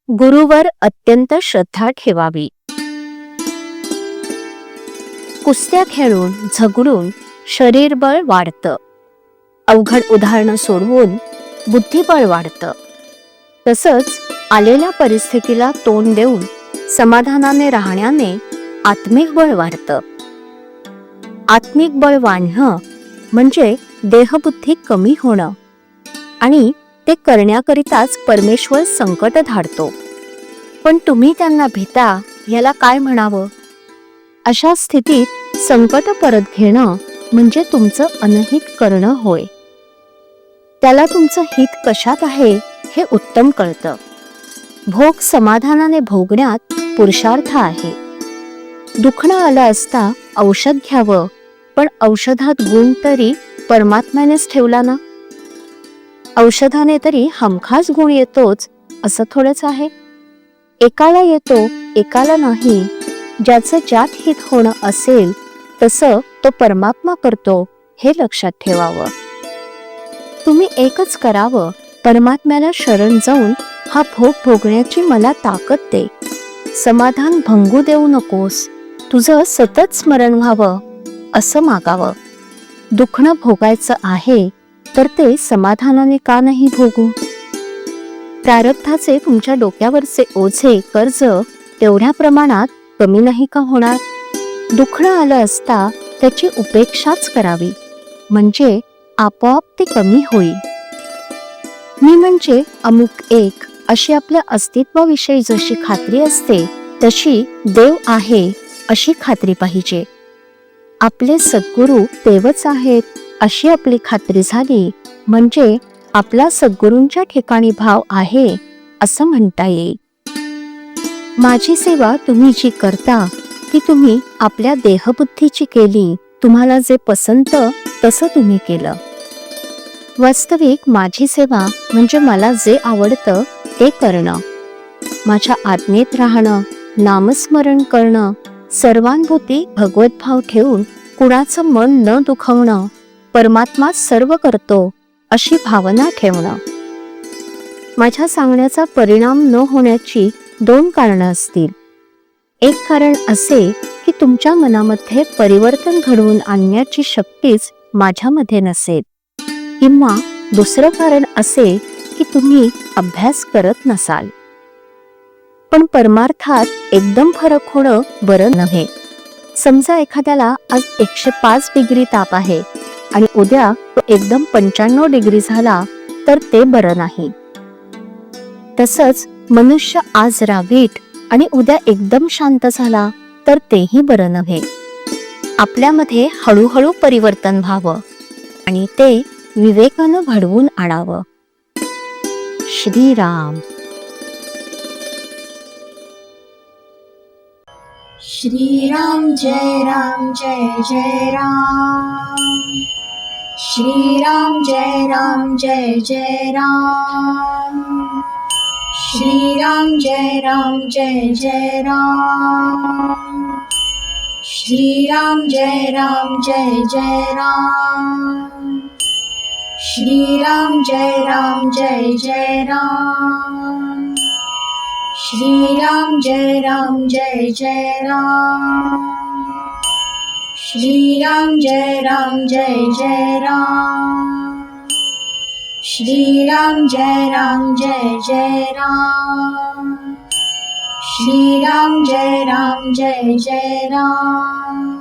गुरुवर अत्यंत श्रद्धा ठेवावी. कुस्त्या खेळून झगडून शरीरबळ वाढतं. अवघड उदाहरणं सोडवून बुद्धिबळ वाढतं. तसंच आलेल्या परिस्थितीला तोंड देऊन समाधानाने राहण्याने आत्मिक बळ वाढतं. आत्मिक बळ वाढणं म्हणजे देहबुद्धी कमी होणं आणि ते करण्याकरिताच परमेश्वर संकट धाडतो. पण तुम्ही त्यांना भीता, याला काय म्हणावं? अशा स्थितीत संकट परत घेणं म्हणजे तुमचं अनहित करणं होय. त्याला तुमचं हित कशात आहे हे उत्तम कळतं. भोग समाधानाने भोगण्यात पुरुषार्थ आहे. दुखणं आलं असता औषध घ्यावं, पण औषधात गुण तरी परमात्म्यानेच ठेवला ना. औषधाने तरी हमखास गुण येतोच असं थोडंच आहे. एकाला येतो एकाला नाही. ज्याचं ज्यात हित होणं असेल तसं तो परमात्मा करतो हे लक्षात ठेवावं. तुम्ही एकच करावं, परमात्म्याला शरण जाऊन हा भोग भोगण्याची मला ताकद दे. समाधान भंगू देऊ नकोस, तुझं सतत स्मरण व्हावं असं मागावं. दुखणं भोगायचं आहे तर ते समाधानाने का नाही भोगू? प्रारब्धाचे तुमच्या डोक्यावरचे ओझे कर्ज तेवढ्या प्रमाणात कमी नाही का होणार? दुखणं आलं असता त्याची उपेक्षाच करावी, म्हणजे आपोआप ते कमी होईल. मी म्हणजे अमुक एक अशी आपल्या अस्तित्वाविषयी जशी खात्री असते तशी देव आहे अशी खात्री पाहिजे. आपले सद्गुरू देवच आहेत अशी आपली खात्री झाली म्हणजे आपला सद्गुरूंच्या ठिकाणी भाव आहे असं म्हणता येईल. माझी सेवा तुम्ही जी करता ती तुम्ही आपल्या देहबुद्धीची केली. तुम्हाला जे पसंत तसं तुम्ही केलं. वास्तविक माझी सेवा म्हणजे मला जे आवडतं ते करणं, माझ्या आज्ञेत राहणं, नामस्मरण करणं, सर्वानुभूती भगवतभाव ठेवून कुणाचं मन न दुखवणं, परमात्मा सर्व करतो अशी भावना ठेवणं. माझ्या सांगण्याचा परिणाम न होण्याची दोन कारणं असतील. एक कारण असे की तुमच्या मनामध्ये परिवर्तन घडवून आणण्याची शक्तीच माझ्यामध्ये नसेल, किंवा दुसरं कारण असे की तुम्ही अभ्यास करत नसाल. पण परमार्थात एकदम फरक होणं बरं नव्हे. समजा एखाद्याला आज 105 डिग्री ताप आहे आणि उद्या तो एकदम 95 डिग्री झाला तर ते बरं नाही. तसंच मनुष्य आज रागीट आणि उद्या एकदम शांत झाला तर तेही बरं नव्हे. आपल्यामध्ये हळूहळू परिवर्तन व्हावं आणि ते विवेकानं घडवून आणावं. श्रीराम. श्रीराम जय राम जय जय राम. श्रीराम जय राम जय जय राम. श्रीराम जय राम जय जय राम. श्रीराम जय राम जय जय राम. श्रीराम जय राम जय जय राम. श्रीराम जय राम जय जय राम. श्रीराम जय राम जय जय राम. श्रीराम जय राम जय जय राम. श्रीराम जय राम जय जय राम.